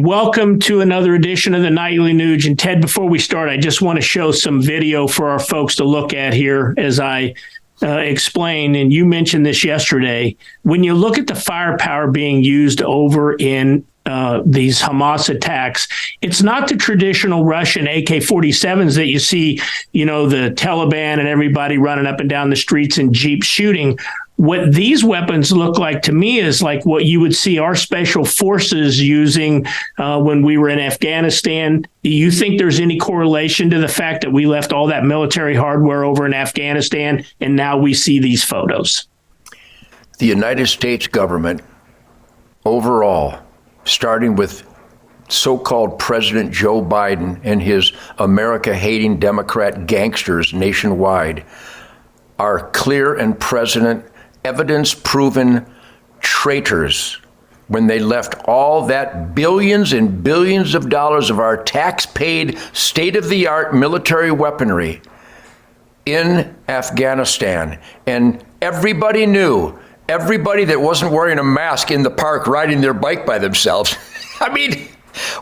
welcome to another edition of the Nightly Nuge. And Ted, before we start, I just want to show some video for our folks to look at here as I explain. And you mentioned this yesterday. When you look at the firepower being used over in these Hamas attacks, it's not the traditional Russian AK-47s that you see, the Taliban and everybody running up and down the streets in Jeeps shooting. What these weapons look like to me is like what you would see our special forces using when we were in Afghanistan. Do you think there's any correlation to the fact that we left all that military hardware over in Afghanistan and now we see these photos? The United States government overall, starting with so-called President Joe Biden and his America-hating Democrat gangsters nationwide, are clear and present, evidence-proven traitors when they left all that billions and billions of dollars of our tax-paid, state-of-the-art military weaponry in Afghanistan. And everybody knew, everybody that wasn't wearing a mask in the park riding their bike by themselves. I mean,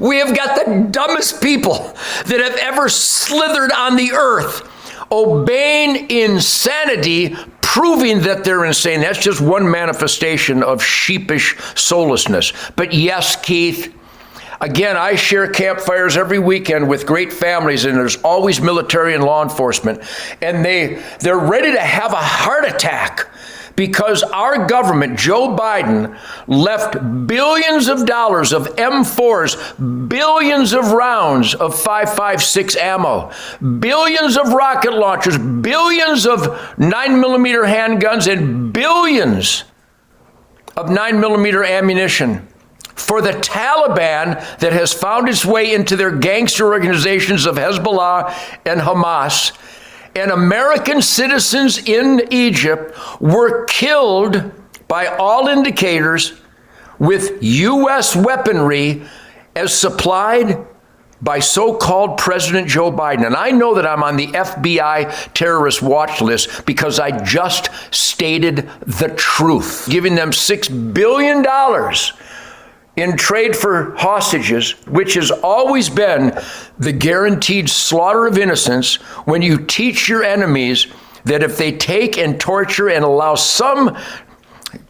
we have got the dumbest people that have ever slithered on the earth, obeying insanity, proving that they're insane. That's just one manifestation of sheepish soullessness. But yes, Keith, again, I share campfires every weekend with great families, and there's always military and law enforcement, and they're ready to have a heart attack because our government, Joe Biden, left billions of dollars of M4s, billions of rounds of 5.56 ammo, billions of rocket launchers, billions of 9mm handguns, and billions of 9mm ammunition for the Taliban that has found its way into their gangster organizations of Hezbollah and Hamas. And American citizens in Egypt were killed, by all indicators, with U.S. weaponry as supplied by so-called President Joe Biden. And I know that I'm on the FBI terrorist watch list because I just stated the truth, giving them $6 billion in trade for hostages, which has always been the guaranteed slaughter of innocents when you teach your enemies that if they take and torture and allow some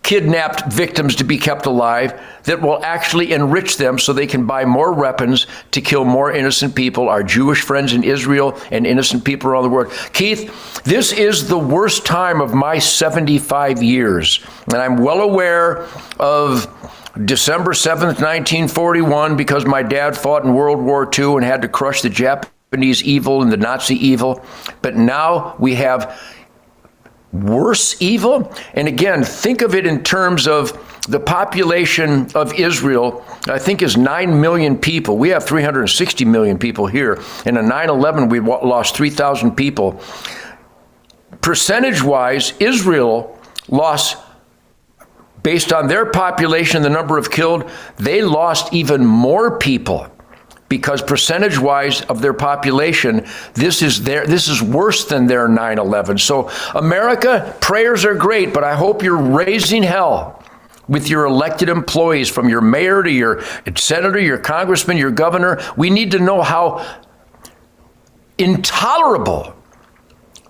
kidnapped victims to be kept alive, that will actually enrich them so they can buy more weapons to kill more innocent people, our Jewish friends in Israel and innocent people around the world. Keith, this is the worst time of my 75 years, and I'm well aware of December 7th, 1941, because my dad fought in World War II and had to crush the Japanese evil and the Nazi evil. But now we have worse evil. And again, think of it in terms of the population of Israel, I think is 9 million people. We have 360 million people here. In a 9/11, we lost 3,000 people. Percentage-wise, Israel lost, based on their population, the number of killed, they lost even more people because percentage-wise of their population, this is worse than their 9/11. So America, prayers are great, but I hope you're raising hell with your elected employees, from your mayor to your senator, your congressman, your governor. We need to know how intolerable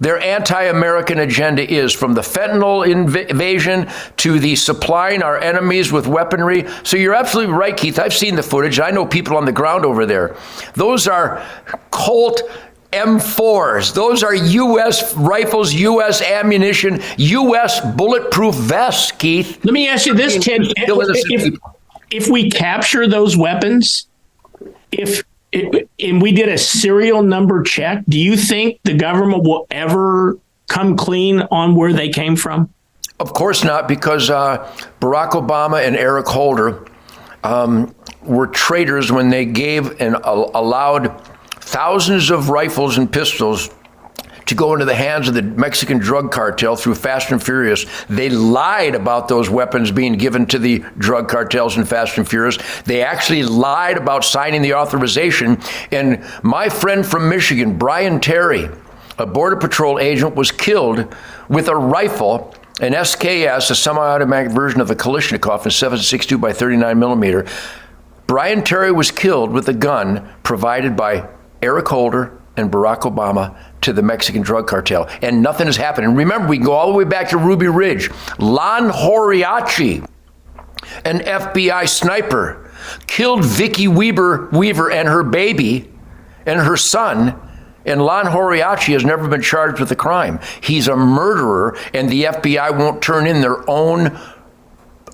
their anti-American agenda is, from the fentanyl invasion to the supplying our enemies with weaponry. So you're absolutely right, Keith. I've seen the footage. I know people on the ground over there. Those are Colt M4s. Those are U.S. rifles, U.S. ammunition, U.S. bulletproof vests, Keith. Let me ask you this, Ted. If we capture those weapons, and we did a serial number check, do you think the government will ever come clean on where they came from? Of course not, because Barack Obama and Eric Holder were traitors when they gave and allowed thousands of rifles and pistols to go into the hands of the Mexican drug cartel through Fast and Furious. They lied about those weapons being given to the drug cartels in Fast and Furious. They actually lied about signing the authorization. And my friend from Michigan, Brian Terry, a Border Patrol agent, was killed with a rifle, an SKS, a semi-automatic version of the Kalashnikov, in 7.62 by 39 millimeter. Brian Terry was killed with a gun provided by Eric Holder and Barack Obama to the Mexican drug cartel, and nothing has happened. And remember, we can go all the way back to Ruby Ridge. Lon Horiachi, an FBI sniper, killed Vicki Weaver and her baby and her son, and Lon Horiachi has never been charged with a crime. He's a murderer, and the FBI won't turn in their own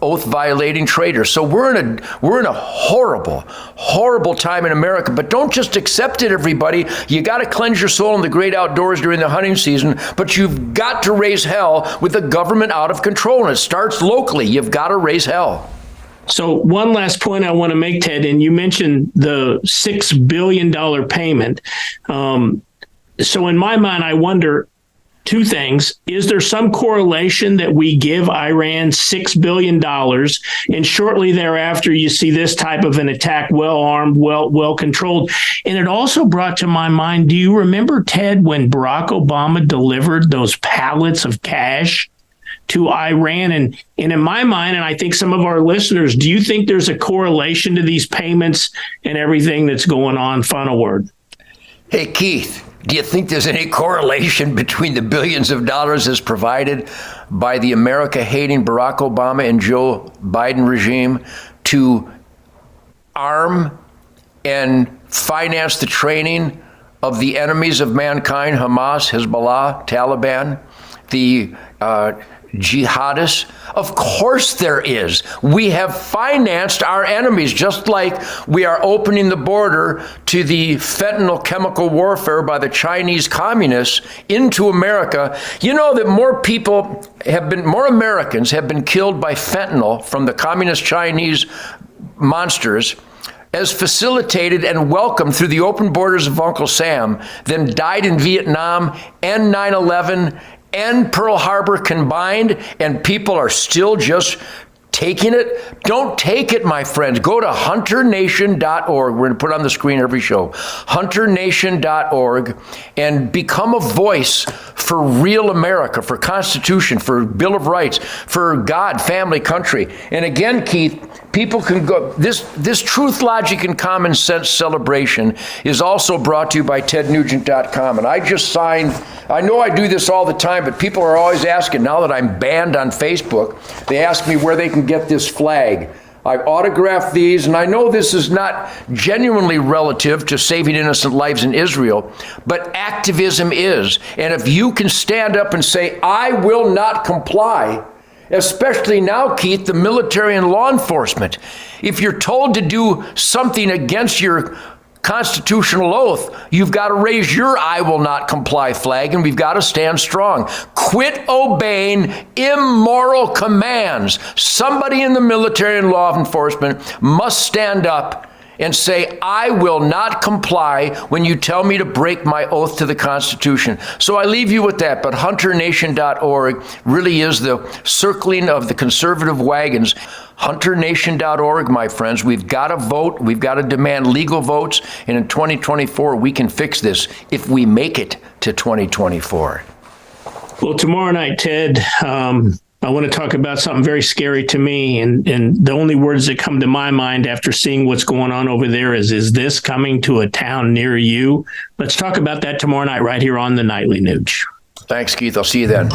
oath-violating traitor. So we're in a horrible, horrible time in America. But don't just accept it, everybody. You got to cleanse your soul in the great outdoors during the hunting season. But you've got to raise hell with the government out of control, and it starts locally. You've got to raise hell. So one last point I want to make, Ted, and you mentioned the $6 billion payment. So in my mind, I wonder two things. Is there some correlation that we give Iran $6 billion and shortly thereafter you see this type of an attack, well-armed, well controlled? And it also brought to my mind, do you remember, Ted, when Barack Obama delivered those pallets of cash to Iran? And in my mind, and I think some of our listeners, do you think there's a correlation to these payments and everything that's going on? Final word. Hey, Keith, do you think there's any correlation between the billions of dollars as provided by the America-hating Barack Obama and Joe Biden regime to arm and finance the training of the enemies of mankind, Hamas, Hezbollah, Taliban, the jihadists? Of course there is. We have financed our enemies, just like we are opening the border to the fentanyl chemical warfare by the Chinese communists into America. You know that more Americans have been killed by fentanyl from the communist Chinese monsters as facilitated and welcomed through the open borders of Uncle Sam than died in Vietnam and 9/11 and Pearl Harbor combined, and people are still just taking it. Don't take it, my friends. Go to hunternation.org. We're going to put it on the screen every show. hunternation.org, and become a voice for real America, for Constitution, for Bill of Rights, for God, family, country. And again, Keith, people can go. This Truth, Logic, and Common Sense celebration is also brought to you by tednugent.com. And I just signed, I know I do this all the time, but people are always asking, now that I'm banned on Facebook, they ask me where they can get this flag. I've autographed these, and I know this is not genuinely relative to saving innocent lives in Israel, but activism is. And if you can stand up and say, I will not comply, especially now, Keith, the military and law enforcement, if you're told to do something against your constitutional oath, you've got to raise your I will not comply flag, and we've got to stand strong. Quit obeying immoral commands. Somebody in the military and law enforcement must stand up and say, I will not comply when you tell me to break my oath to the Constitution. So I leave you with that, but hunternation.org really is the circling of the conservative wagons. hunternation.org, my friends. We've got to vote. We've got to demand legal votes. And in 2024, we can fix this if we make it to 2024. Well, tomorrow night, Ted, I want to talk about something very scary to me. And the only words that come to my mind after seeing what's going on over there is this coming to a town near you? Let's talk about that tomorrow night right here on the Nightly Nuge. Thanks, Keith. I'll see you then.